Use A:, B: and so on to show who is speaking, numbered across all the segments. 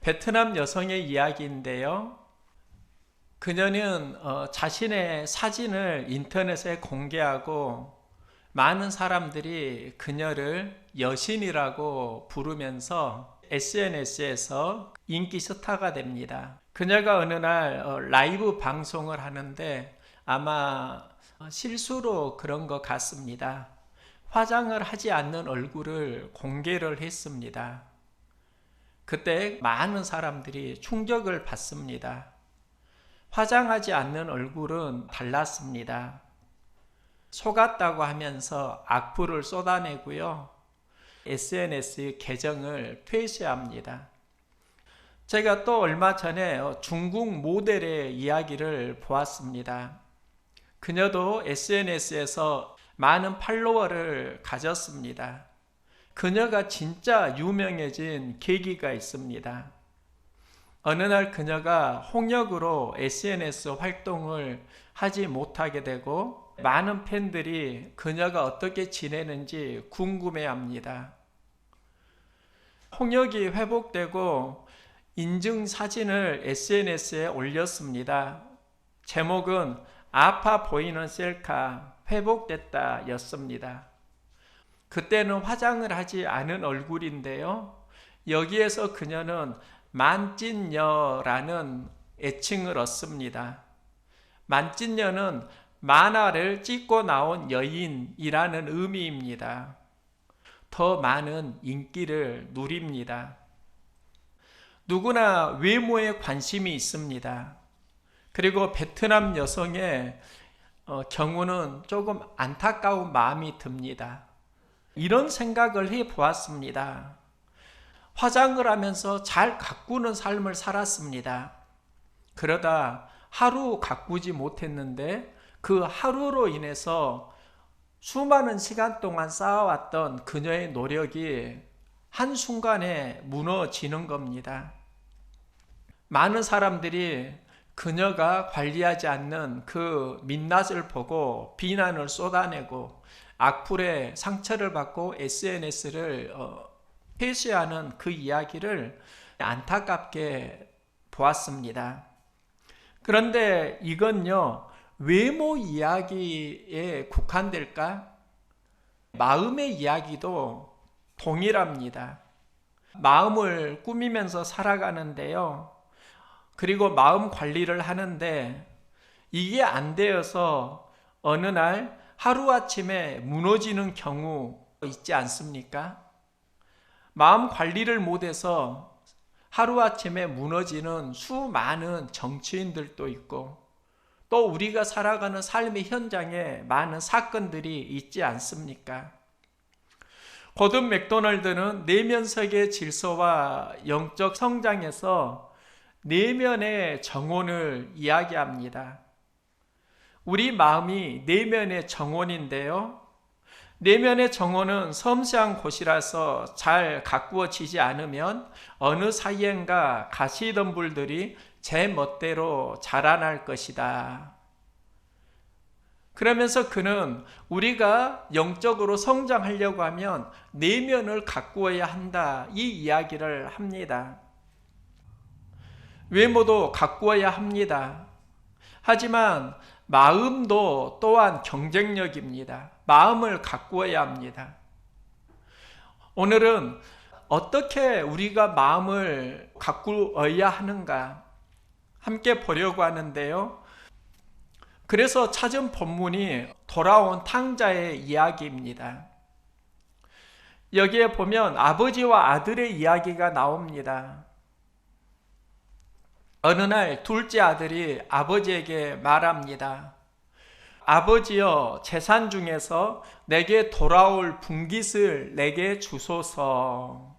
A: 베트남 여성의 이야기인데요. 그녀는 자신의 사진을 인터넷에 공개하고 많은 사람들이 그녀를 여신이라고 부르면서 SNS에서 인기 스타가 됩니다. 그녀가 어느 날 라이브 방송을 하는데 아마 실수로 그런 것 같습니다. 화장을 하지 않는 얼굴을 공개를 했습니다. 그때 많은 사람들이 충격을 받습니다. 화장하지 않는 얼굴은 달랐습니다. 속았다고 하면서 악플을 쏟아내고요. SNS 계정을 폐쇄합니다. 제가 또 얼마 전에 중국 모델의 이야기를 보았습니다. 그녀도 SNS에서 많은 팔로워를 가졌습니다. 그녀가 진짜 유명해진 계기가 있습니다. 어느 날 그녀가 홍역으로 SNS 활동을 하지 못하게 되고 많은 팬들이 그녀가 어떻게 지내는지 궁금해합니다. 홍역이 회복되고 인증 사진을 SNS에 올렸습니다. 제목은 아파 보이는 셀카 회복됐다 였습니다. 그때는 화장을 하지 않은 얼굴인데요. 여기에서 그녀는 만찐녀라는 애칭을 얻습니다. 만찐녀는 만화를 찍고 나온 여인이라는 의미입니다. 더 많은 인기를 누립니다. 누구나 외모에 관심이 있습니다. 그리고 베트남 여성의 경우는 조금 안타까운 마음이 듭니다. 이런 생각을 해 보았습니다. 화장을 하면서 잘 가꾸는 삶을 살았습니다. 그러다 하루 가꾸지 못했는데 그 하루로 인해서 수많은 시간 동안 쌓아왔던 그녀의 노력이 한순간에 무너지는 겁니다. 많은 사람들이 그녀가 관리하지 않는 그 민낯을 보고 비난을 쏟아내고 악플에 상처를 받고 SNS를 폐쇄하는 그 이야기를 안타깝게 보았습니다. 그런데 이건요, 외모 이야기에 국한될까? 마음의 이야기도 동일합니다. 마음을 꾸미면서 살아가는데요. 그리고 마음 관리를 하는데 이게 안 되어서 어느 날 하루아침에 무너지는 경우 있지 않습니까? 마음 관리를 못해서 하루아침에 무너지는 수많은 정치인들도 있고 또 우리가 살아가는 삶의 현장에 많은 사건들이 있지 않습니까? 고든 맥도널드는 내면석의 질서와 영적 성장에서 내면의 정원을 이야기합니다. 우리 마음이 내면의 정원인데요. 내면의 정원은 섬세한 곳이라서 잘 가꾸어지지 않으면 어느 사이엔가 가시덤불들이 제 멋대로 자라날 것이다. 그러면서 그는 우리가 영적으로 성장하려고 하면 내면을 가꾸어야 한다. 이 이야기를 합니다. 외모도 가꾸어야 합니다. 하지만 마음도 또한 경쟁력입니다. 마음을 가꾸어야 합니다. 오늘은 어떻게 우리가 마음을 가꾸어야 하는가 함께 보려고 하는데요. 그래서 찾은 본문이 돌아온 탕자의 이야기입니다. 여기에 보면 아버지와 아들의 이야기가 나옵니다. 어느 날 둘째 아들이 아버지에게 말합니다. 아버지여, 재산 중에서 내게 돌아올 분깃을 내게 주소서.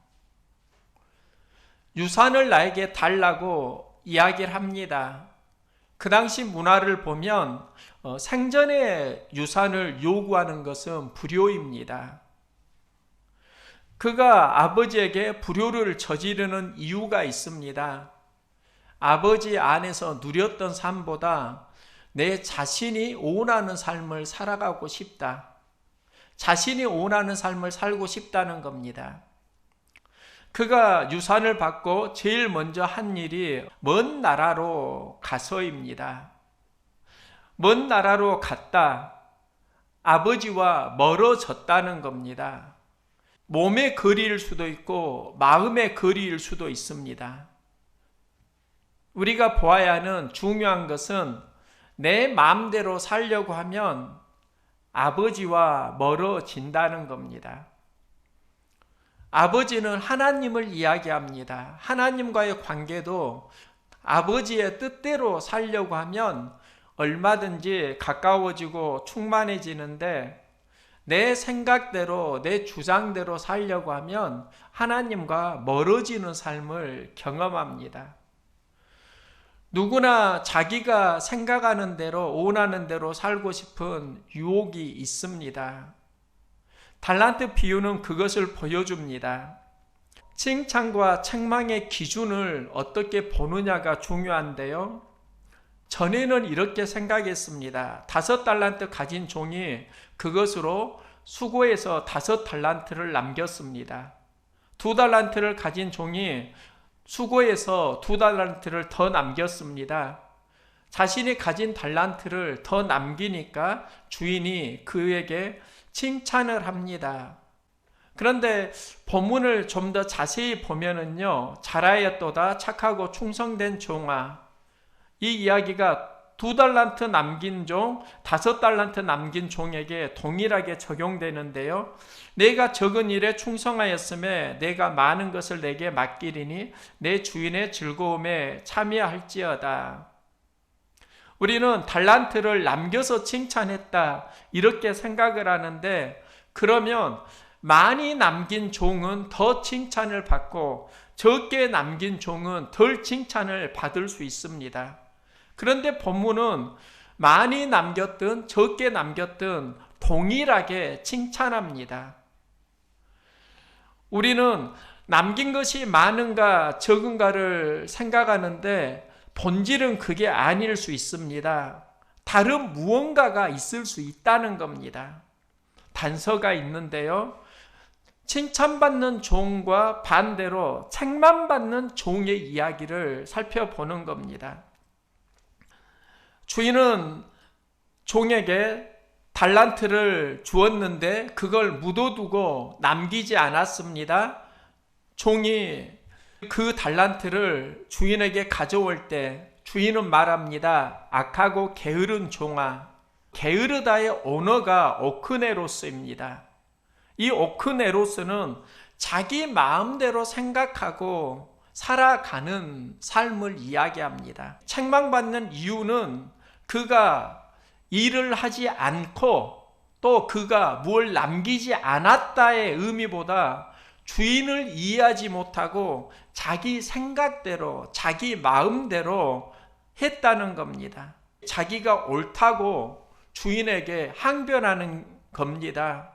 A: 유산을 나에게 달라고 이야기를 합니다. 그 당시 문화를 보면 생전에 유산을 요구하는 것은 불효입니다. 그가 아버지에게 불효를 저지르는 이유가 있습니다. 아버지 안에서 누렸던 삶보다 내 자신이 원하는 삶을 살아가고 싶다. 자신이 원하는 삶을 살고 싶다는 겁니다. 그가 유산을 받고 제일 먼저 한 일이 먼 나라로 가서입니다. 먼 나라로 갔다. 아버지와 멀어졌다는 겁니다. 몸의 거리일 수도 있고 마음의 거리일 수도 있습니다. 우리가 보아야 하는 중요한 것은 내 마음대로 살려고 하면 아버지와 멀어진다는 겁니다. 아버지는 하나님을 이야기합니다. 하나님과의 관계도 아버지의 뜻대로 살려고 하면 얼마든지 가까워지고 충만해지는데 내 생각대로 내 주장대로 살려고 하면 하나님과 멀어지는 삶을 경험합니다. 누구나 자기가 생각하는 대로 원하는 대로 살고 싶은 유혹이 있습니다. 달란트 비유는 그것을 보여줍니다. 칭찬과 책망의 기준을 어떻게 보느냐가 중요한데요. 전에는 이렇게 생각했습니다. 5달란트 가진 종이 그것으로 수고해서 5달란트를 남겼습니다. 2달란트를 가진 종이 수고해서 2달란트를 더 남겼습니다. 자신이 가진 달란트를 더 남기니까 주인이 그에게 칭찬을 합니다. 그런데 본문을 좀 더 자세히 보면은요, 잘하였도다 착하고 충성된 종아, 이 이야기가 2달란트 남긴 종, 5달란트 남긴 종에게 동일하게 적용되는데요. 내가 적은 일에 충성하였음에 내가 많은 것을 내게 맡기리니 내 주인의 즐거움에 참여할지어다. 우리는 달란트를 남겨서 칭찬했다 이렇게 생각을 하는데, 그러면 많이 남긴 종은 더 칭찬을 받고 적게 남긴 종은 덜 칭찬을 받을 수 있습니다. 그런데 본문은 많이 남겼든 적게 남겼든 동일하게 칭찬합니다. 우리는 남긴 것이 많은가 적은가를 생각하는데 본질은 그게 아닐 수 있습니다. 다른 무언가가 있을 수 있다는 겁니다. 단서가 있는데요. 칭찬받는 종과 반대로 책망받는 종의 이야기를 살펴보는 겁니다. 주인은 종에게 달란트를 주었는데 그걸 묻어두고 남기지 않았습니다. 종이 그 달란트를 주인에게 가져올 때 주인은 말합니다. 악하고 게으른 종아. 게으르다의 언어가 오크네로스입니다. 이 오크네로스는 자기 마음대로 생각하고 살아가는 삶을 이야기합니다. 책망받는 이유는 그가 일을 하지 않고 또 그가 뭘 남기지 않았다의 의미보다 주인을 이해하지 못하고 자기 생각대로 자기 마음대로 했다는 겁니다. 자기가 옳다고 주인에게 항변하는 겁니다.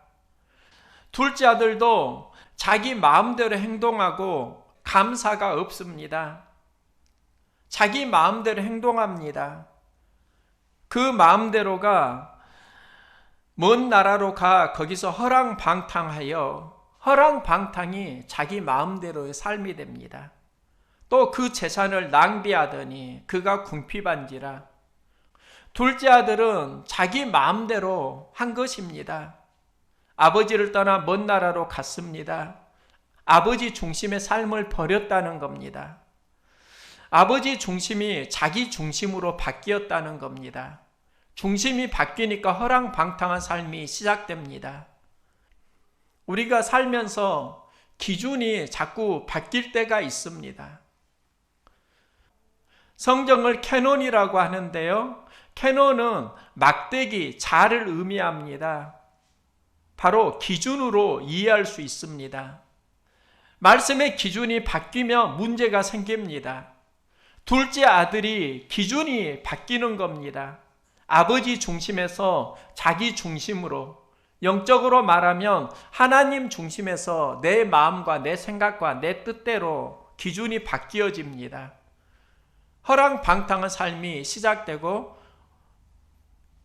A: 둘째 아들도 자기 마음대로 행동하고 감사가 없습니다. 자기 마음대로 행동합니다. 그 마음대로가 먼 나라로 가 거기서 허랑방탕하여 허랑방탕이 자기 마음대로의 삶이 됩니다. 또 그 재산을 낭비하더니 그가 궁핍한지라. 둘째 아들은 자기 마음대로 한 것입니다. 아버지를 떠나 먼 나라로 갔습니다. 아버지 중심의 삶을 버렸다는 겁니다. 아버지 중심이 자기 중심으로 바뀌었다는 겁니다. 중심이 바뀌니까 허랑방탕한 삶이 시작됩니다. 우리가 살면서 기준이 자꾸 바뀔 때가 있습니다. 성경을 캐논이라고 하는데요. 캐논은 막대기, 자를 의미합니다. 바로 기준으로 이해할 수 있습니다. 말씀의 기준이 바뀌면 문제가 생깁니다. 둘째 아들이 기준이 바뀌는 겁니다. 아버지 중심에서 자기 중심으로, 영적으로 말하면 하나님 중심에서 내 마음과 내 생각과 내 뜻대로 기준이 바뀌어집니다. 허랑방탕한 삶이 시작되고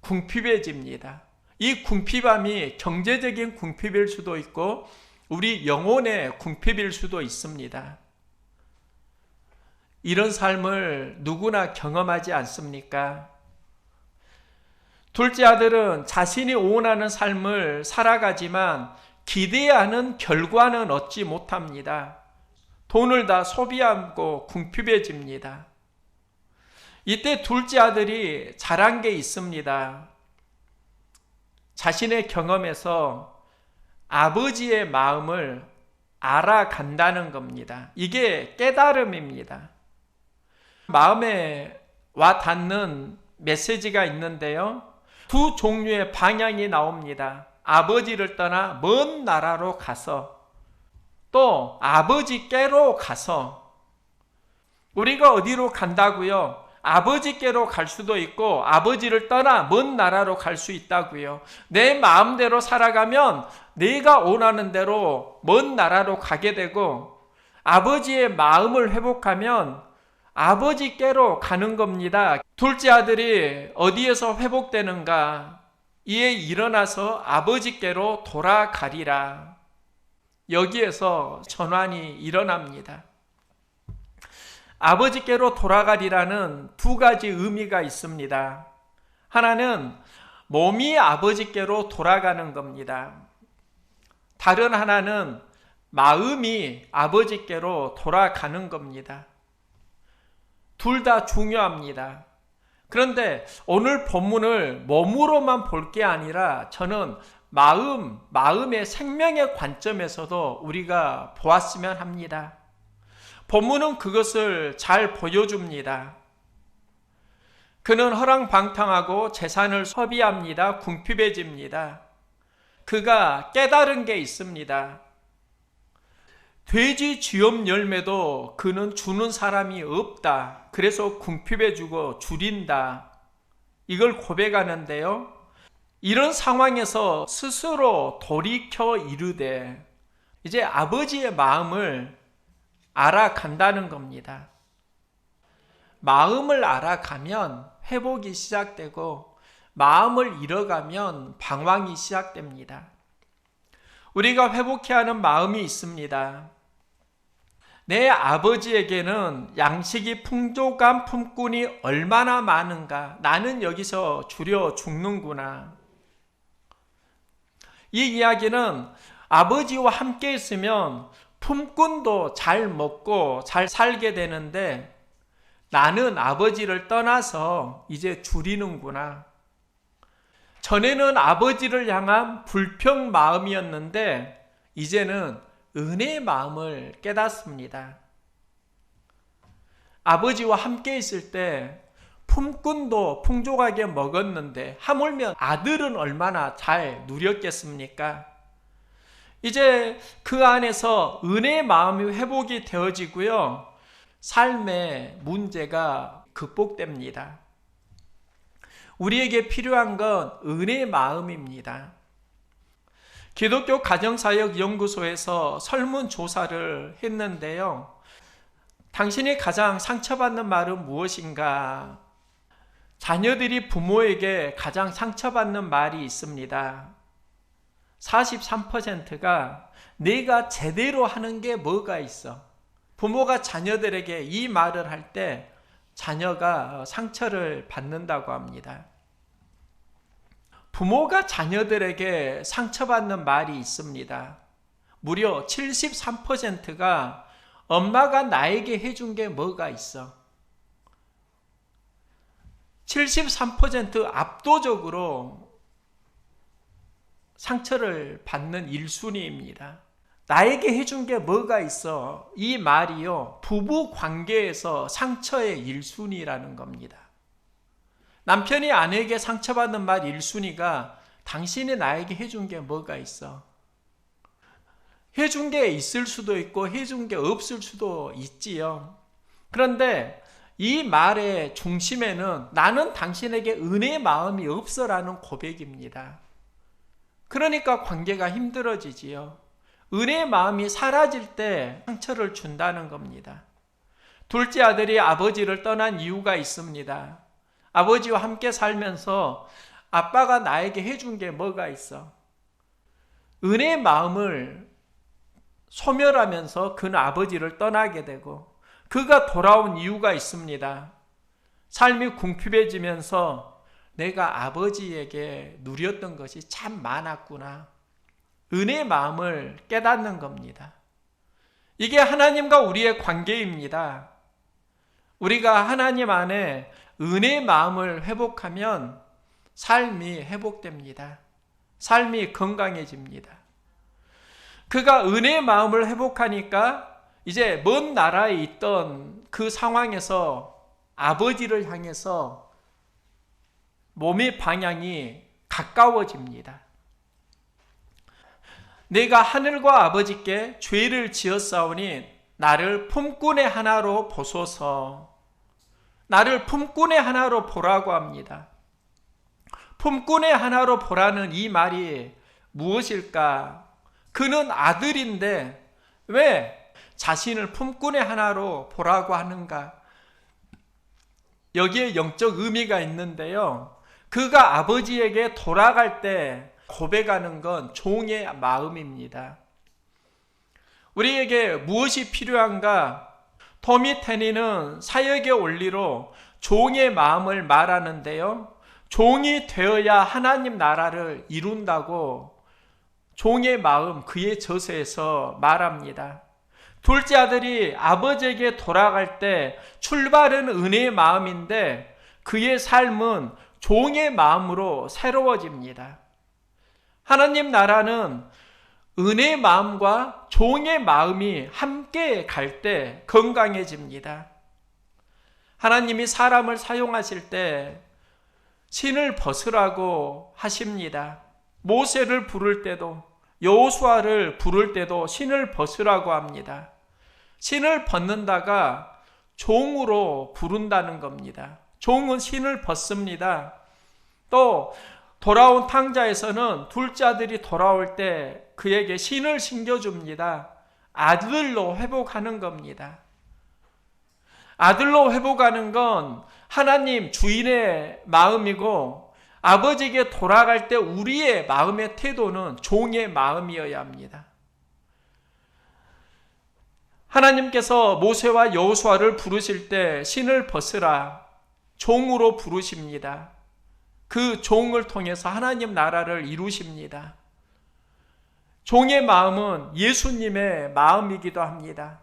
A: 궁핍해집니다. 이 궁핍함이 경제적인 궁핍일 수도 있고 우리 영혼의 궁핍일 수도 있습니다. 이런 삶을 누구나 경험하지 않습니까? 둘째 아들은 자신이 원하는 삶을 살아가지만 기대하는 결과는 얻지 못합니다. 돈을 다 소비하고 궁핍해집니다. 이때 둘째 아들이 잘한 게 있습니다. 자신의 경험에서 아버지의 마음을 알아간다는 겁니다. 이게 깨달음입니다. 마음에 와 닿는 메시지가 있는데요. 두 종류의 방향이 나옵니다. 아버지를 떠나 먼 나라로 가서, 또 아버지께로 가서. 우리가 어디로 간다고요? 아버지께로 갈 수도 있고 아버지를 떠나 먼 나라로 갈 수 있다고요. 내 마음대로 살아가면 내가 원하는 대로 먼 나라로 가게 되고, 아버지의 마음을 회복하면 아버지께로 가는 겁니다. 둘째 아들이 어디에서 회복되는가? 이에 일어나서 아버지께로 돌아가리라. 여기에서 전환이 일어납니다. 아버지께로 돌아가리라는 두 가지 의미가 있습니다. 하나는 몸이 아버지께로 돌아가는 겁니다. 다른 하나는 마음이 아버지께로 돌아가는 겁니다. 둘 다 중요합니다. 그런데 오늘 본문을 몸으로만 볼 게 아니라 저는 마음의 생명의 관점에서도 우리가 보았으면 합니다. 본문은 그것을 잘 보여줍니다. 그는 허랑방탕하고 재산을 소비합니다. 궁핍해집니다. 그가 깨달은 게 있습니다. 돼지 쥐염 열매도 그는 주는 사람이 없다. 그래서 궁핍해지고 줄인다. 이걸 고백하는데요. 이런 상황에서 스스로 돌이켜 이르되 이제 아버지의 마음을 알아간다는 겁니다. 마음을 알아가면 회복이 시작되고, 마음을 잃어가면 방황이 시작됩니다. 우리가 회복해야 하는 마음이 있습니다. 내 아버지에게는 양식이 풍족한 품꾼이 얼마나 많은가. 나는 여기서 줄여 죽는구나. 이 이야기는 아버지와 함께 있으면 품꾼도 잘 먹고 잘 살게 되는데, 나는 아버지를 떠나서 이제 줄이는구나. 전에는 아버지를 향한 불평 마음이었는데 이제는 은혜의 마음을 깨닫습니다. 아버지와 함께 있을 때 품꾼도 풍족하게 먹었는데 하물며 아들은 얼마나 잘 누렸겠습니까? 이제 그 안에서 은혜의 마음이 회복이 되어지고요. 삶의 문제가 극복됩니다. 우리에게 필요한 건 은혜의 마음입니다. 기독교 가정사역연구소에서 설문조사를 했는데요. 당신이 가장 상처받는 말은 무엇인가? 자녀들이 부모에게 가장 상처받는 말이 있습니다. 43%가 내가 제대로 하는 게 뭐가 있어? 부모가 자녀들에게 이 말을 할 때 자녀가 상처를 받는다고 합니다. 부모가 자녀들에게 상처받는 말이 있습니다. 무려 73%가 엄마가 나에게 해준 게 뭐가 있어? 73% 압도적으로 상처를 받는 1순위입니다. 나에게 해준 게 뭐가 있어? 이 말이요, 부부 관계에서 상처의 1순위라는 겁니다. 남편이 아내에게 상처받는 말 1순위가 당신이 나에게 해준 게 뭐가 있어? 해준 게 있을 수도 있고 해준 게 없을 수도 있지요. 그런데 이 말의 중심에는 나는 당신에게 은혜의 마음이 없어라는 고백입니다. 그러니까 관계가 힘들어지지요. 은혜의 마음이 사라질 때 상처를 준다는 겁니다. 둘째 아들이 아버지를 떠난 이유가 있습니다. 아버지와 함께 살면서 아빠가 나에게 해준 게 뭐가 있어? 은혜의 마음을 소멸하면서 그 아버지를 떠나게 되고, 그가 돌아온 이유가 있습니다. 삶이 궁핍해지면서 내가 아버지에게 누렸던 것이 참 많았구나. 은혜의 마음을 깨닫는 겁니다. 이게 하나님과 우리의 관계입니다. 우리가 하나님 안에 은혜의 마음을 회복하면 삶이 회복됩니다. 삶이 건강해집니다. 그가 은혜의 마음을 회복하니까 이제 먼 나라에 있던 그 상황에서 아버지를 향해서 몸의 방향이 가까워집니다. 내가 하늘과 아버지께 죄를 지었사오니 나를 품꾼의 하나로 보소서. 나를 품꾼의 하나로 보라고 합니다. 품꾼의 하나로 보라는 이 말이 무엇일까? 그는 아들인데 왜 자신을 품꾼의 하나로 보라고 하는가? 여기에 영적 의미가 있는데요. 그가 아버지에게 돌아갈 때 고백하는 건 종의 마음입니다. 우리에게 무엇이 필요한가? 토미 테니는 사역의 원리로 종의 마음을 말하는데요. 종이 되어야 하나님 나라를 이룬다고 종의 마음, 그의 저서에서 말합니다. 둘째 아들이 아버지에게 돌아갈 때 출발은 은혜의 마음인데 그의 삶은 종의 마음으로 새로워집니다. 하나님 나라는 은혜의 마음과 종의 마음이 함께 갈 때 건강해집니다. 하나님이 사람을 사용하실 때 신을 벗으라고 하십니다. 모세를 부를 때도 여호수아를 부를 때도 신을 벗으라고 합니다. 신을 벗는다가 종으로 부른다는 겁니다. 종은 신을 벗습니다. 또 돌아온 탕자에서는 둘째 아들이 돌아올 때 그에게 신을 신겨줍니다. 아들로 회복하는 겁니다. 아들로 회복하는 건 하나님 주인의 마음이고 아버지에게 돌아갈 때 우리의 마음의 태도는 종의 마음이어야 합니다. 하나님께서 모세와 여호수아를 부르실 때 신을 벗으라 종으로 부르십니다. 그 종을 통해서 하나님 나라를 이루십니다. 종의 마음은 예수님의 마음이기도 합니다.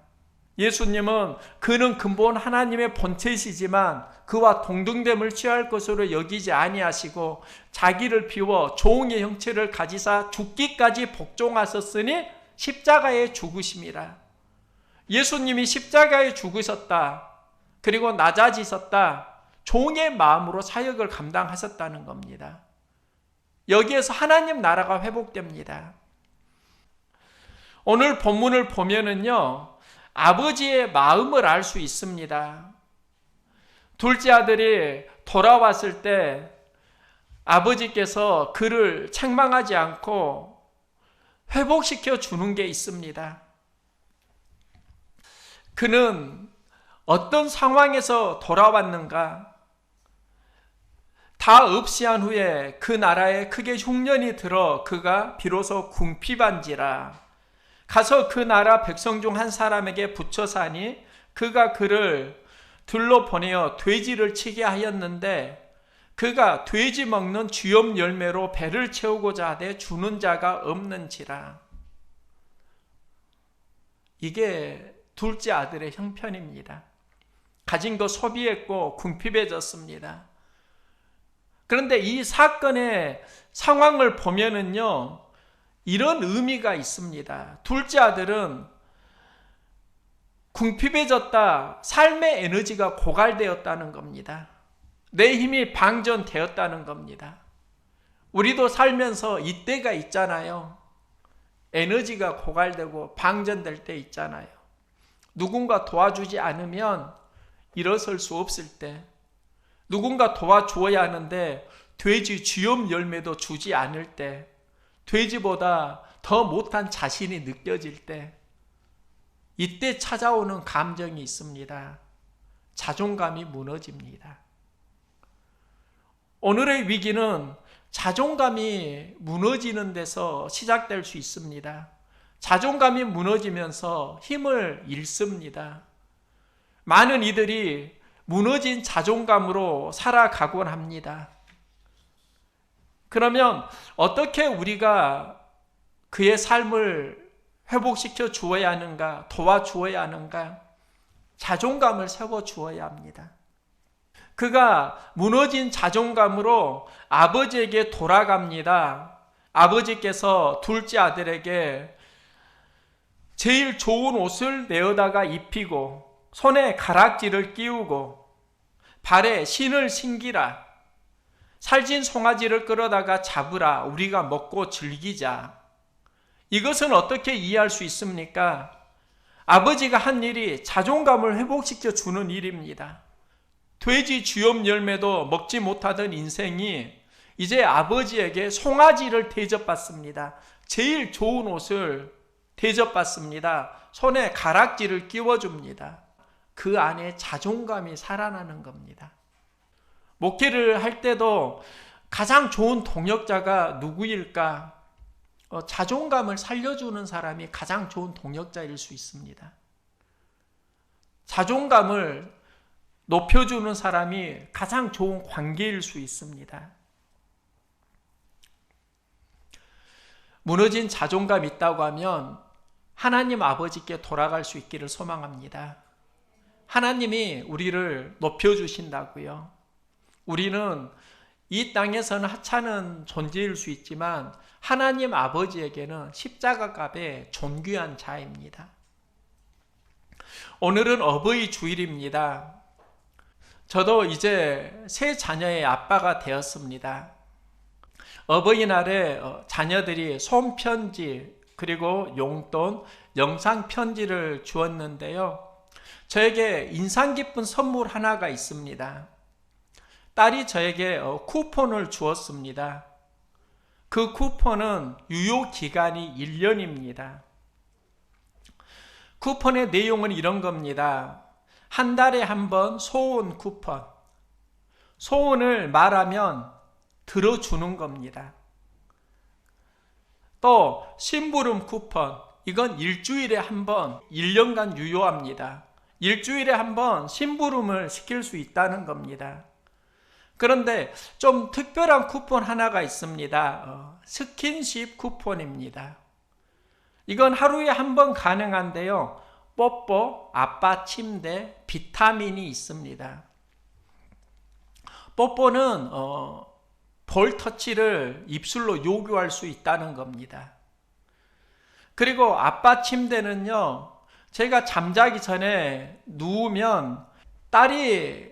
A: 예수님은 그는 근본 하나님의 본체이시지만 그와 동등됨을 취할 것으로 여기지 아니하시고 자기를 비워 종의 형체를 가지사 죽기까지 복종하셨으니 십자가에 죽으심이라. 예수님이 십자가에 죽으셨다. 그리고 낮아지셨다. 종의 마음으로 사역을 감당하셨다는 겁니다. 여기에서 하나님 나라가 회복됩니다. 오늘 본문을 보면은요, 아버지의 마음을 알 수 있습니다. 둘째 아들이 돌아왔을 때 아버지께서 그를 책망하지 않고 회복시켜 주는 게 있습니다. 그는 어떤 상황에서 돌아왔는가? 다 없이한 후에 그 나라에 크게 흉년이 들어 그가 비로소 궁핍한지라. 가서 그 나라 백성 중 한 사람에게 붙여 사니 그가 그를 들로 보내어 돼지를 치게 하였는데 그가 돼지 먹는 쥐염 열매로 배를 채우고자 하되 주는 자가 없는지라. 이게 둘째 아들의 형편입니다. 가진 거 소비했고 궁핍해졌습니다. 그런데 이 사건의 상황을 보면은요, 이런 의미가 있습니다. 둘째 아들은 궁핍해졌다, 삶의 에너지가 고갈되었다는 겁니다. 내 힘이 방전되었다는 겁니다. 우리도 살면서 이때가 있잖아요. 에너지가 고갈되고 방전될 때 있잖아요. 누군가 도와주지 않으면 일어설 수 없을 때, 누군가 도와주어야 하는데 돼지 쥐염 열매도 주지 않을 때, 돼지보다 더 못한 자신이 느껴질 때, 이때 찾아오는 감정이 있습니다. 자존감이 무너집니다. 오늘의 위기는 자존감이 무너지는 데서 시작될 수 있습니다. 자존감이 무너지면서 힘을 잃습니다. 많은 이들이 무너진 자존감으로 살아가곤 합니다. 그러면 어떻게 우리가 그의 삶을 회복시켜 주어야 하는가, 도와주어야 하는가? 자존감을 세워 주어야 합니다. 그가 무너진 자존감으로 아버지에게 돌아갑니다. 아버지께서 둘째 아들에게 제일 좋은 옷을 내어다가 입히고 손에 가락지를 끼우고 발에 신을 신기라. 살진 송아지를 끌어다가 잡으라. 우리가 먹고 즐기자. 이것은 어떻게 이해할 수 있습니까? 아버지가 한 일이 자존감을 회복시켜 주는 일입니다. 돼지 주염 열매도 먹지 못하던 인생이 이제 아버지에게 송아지를 대접받습니다. 제일 좋은 옷을 대접받습니다. 손에 가락지를 끼워줍니다. 그 안에 자존감이 살아나는 겁니다. 목회를 할 때도 가장 좋은 동역자가 누구일까? 자존감을 살려주는 사람이 가장 좋은 동역자일 수 있습니다. 자존감을 높여주는 사람이 가장 좋은 관계일 수 있습니다. 무너진 자존감 있다고 하면 하나님 아버지께 돌아갈 수 있기를 소망합니다. 하나님이 우리를 높여주신다고요. 우리는 이 땅에서는 하찮은 존재일 수 있지만 하나님 아버지에게는 십자가 값에 존귀한 자입니다. 오늘은 어버이 주일입니다. 저도 이제 세 자녀의 아빠가 되었습니다. 어버이날에 자녀들이 손편지 그리고 용돈, 영상편지를 주었는데요. 저에게 인상 깊은 선물 하나가 있습니다. 딸이 저에게 쿠폰을 주었습니다. 그 쿠폰은 유효기간이 1년입니다. 쿠폰의 내용은 이런 겁니다. 한 달에 한 번 소원 쿠폰. 소원을 말하면 들어주는 겁니다. 또 심부름 쿠폰. 이건 일주일에 한 번 1년간 유효합니다. 일주일에 한 번 심부름을 시킬 수 있다는 겁니다. 그런데 좀 특별한 쿠폰 하나가 있습니다. 스킨십 쿠폰입니다. 이건 하루에 한 번 가능한데요. 뽀뽀, 아빠 침대, 비타민이 있습니다. 뽀뽀는 볼 터치를 입술로 요구할 수 있다는 겁니다. 그리고 아빠 침대는요. 제가 잠자기 전에 누우면 딸이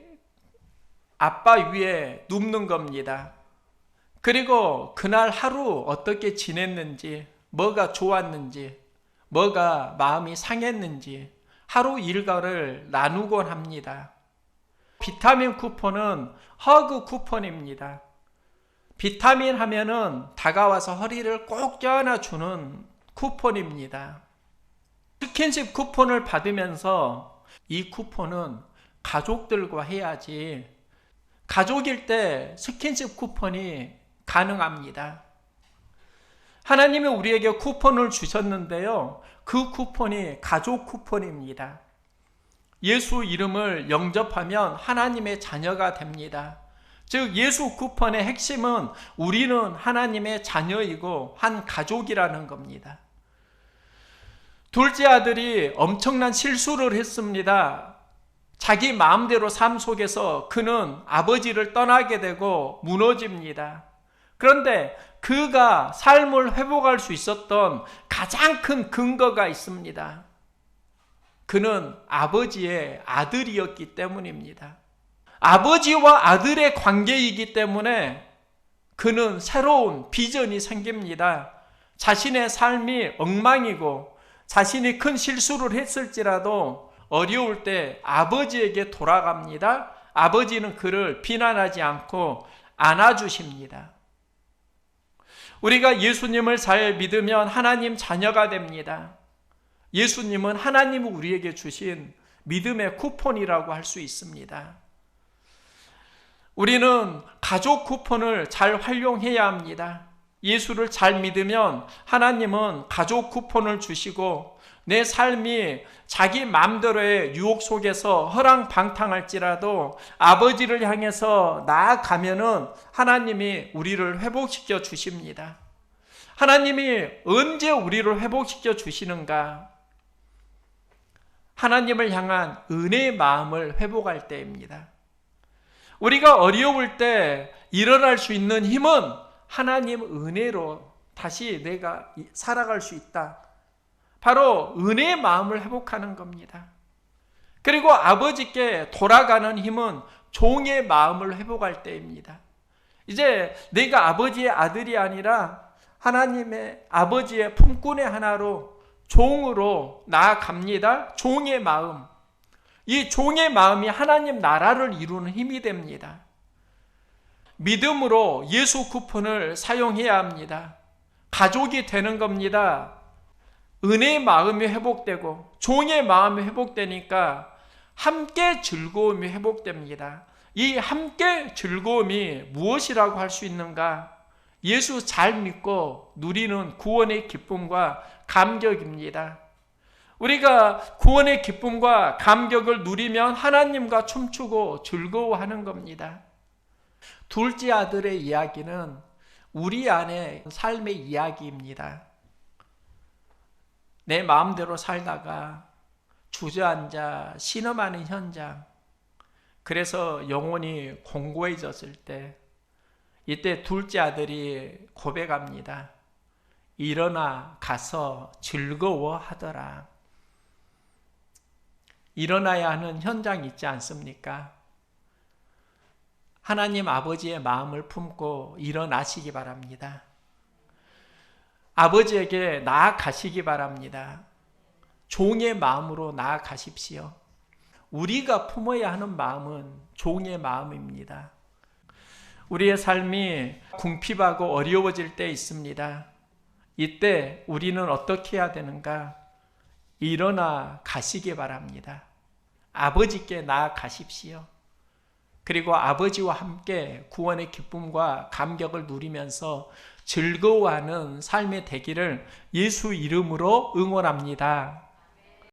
A: 아빠 위에 눕는 겁니다. 그리고 그날 하루 어떻게 지냈는지, 뭐가 좋았는지, 뭐가 마음이 상했는지 하루 일과를 나누곤 합니다. 비타민 쿠폰은 허그 쿠폰입니다. 비타민 하면은 다가와서 허리를 꼭 껴안아주는 쿠폰입니다. 스킨십 쿠폰을 받으면서 이 쿠폰은 가족들과 해야지 가족일 때 스킨십 쿠폰이 가능합니다. 하나님이 우리에게 쿠폰을 주셨는데요. 그 쿠폰이 가족 쿠폰입니다. 예수 이름을 영접하면 하나님의 자녀가 됩니다. 즉 예수 쿠폰의 핵심은 우리는 하나님의 자녀이고 한 가족이라는 겁니다. 둘째 아들이 엄청난 실수를 했습니다. 자기 마음대로 삶 속에서 그는 아버지를 떠나게 되고 무너집니다. 그런데 그가 삶을 회복할 수 있었던 가장 큰 근거가 있습니다. 그는 아버지의 아들이었기 때문입니다. 아버지와 아들의 관계이기 때문에 그는 새로운 비전이 생깁니다. 자신의 삶이 엉망이고 자신이 큰 실수를 했을지라도 어려울 때 아버지에게 돌아갑니다. 아버지는 그를 비난하지 않고 안아주십니다. 우리가 예수님을 잘 믿으면 하나님 자녀가 됩니다. 예수님은 하나님이 우리에게 주신 믿음의 쿠폰이라고 할 수 있습니다. 우리는 가족 쿠폰을 잘 활용해야 합니다. 예수를 잘 믿으면 하나님은 가족 쿠폰을 주시고 내 삶이 자기 마음대로의 유혹 속에서 허랑방탕할지라도 아버지를 향해서 나아가면은 하나님이 우리를 회복시켜 주십니다. 하나님이 언제 우리를 회복시켜 주시는가? 하나님을 향한 은혜의 마음을 회복할 때입니다. 우리가 어려울 때 일어날 수 있는 힘은 하나님 은혜로 다시 내가 살아갈 수 있다. 바로 은혜의 마음을 회복하는 겁니다. 그리고 아버지께 돌아가는 힘은 종의 마음을 회복할 때입니다. 이제 내가 아버지의 아들이 아니라 하나님의 아버지의 품꾼의 하나로 종으로 나아갑니다. 종의 마음. 이 종의 마음이 하나님 나라를 이루는 힘이 됩니다. 믿음으로 예수 쿠폰을 사용해야 합니다. 가족이 되는 겁니다. 은혜의 마음이 회복되고 종의 마음이 회복되니까 함께 즐거움이 회복됩니다. 이 함께 즐거움이 무엇이라고 할 수 있는가? 예수 잘 믿고 누리는 구원의 기쁨과 감격입니다. 우리가 구원의 기쁨과 감격을 누리면 하나님과 춤추고 즐거워하는 겁니다. 둘째 아들의 이야기는 우리 안의 삶의 이야기입니다. 내 마음대로 살다가 주저앉아 신음하는 현장, 그래서 영혼이 공고해졌을 때 이때 둘째 아들이 고백합니다. 일어나 가서 즐거워하더라. 일어나야 하는 현장이 있지 않습니까? 하나님 아버지의 마음을 품고 일어나시기 바랍니다. 아버지에게 나아가시기 바랍니다. 종의 마음으로 나아가십시오. 우리가 품어야 하는 마음은 종의 마음입니다. 우리의 삶이 궁핍하고 어려워질 때 있습니다. 이때 우리는 어떻게 해야 되는가? 일어나 가시기 바랍니다. 아버지께 나아가십시오. 그리고 아버지와 함께 구원의 기쁨과 감격을 누리면서 즐거워하는 삶의 되기를 예수 이름으로 응원합니다.